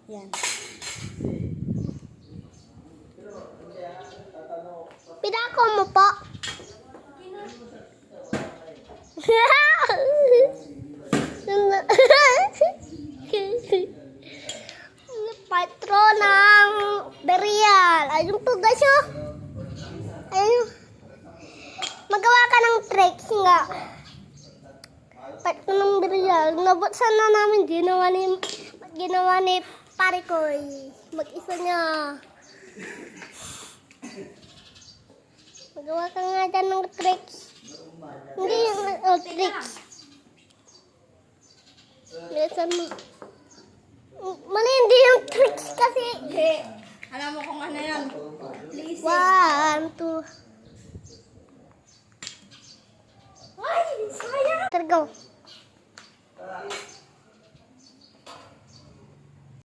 Yan. Pinako mo po. Patro ng berial. Ayun po guys, oh. Ayun. Magawa ka ng tricks nga. Patro ng berial. Nabuksan na namin. Ginawa ni pare ko. Mag-isa niya. Magawa ka nga dyan ng tricks. Hindi yung tricks. Bilisan mo. Mali, hindi yung tricks kasi. Hindi. Alam mo kung ano yan. Please. 1, 2. Ay, sayang. Go.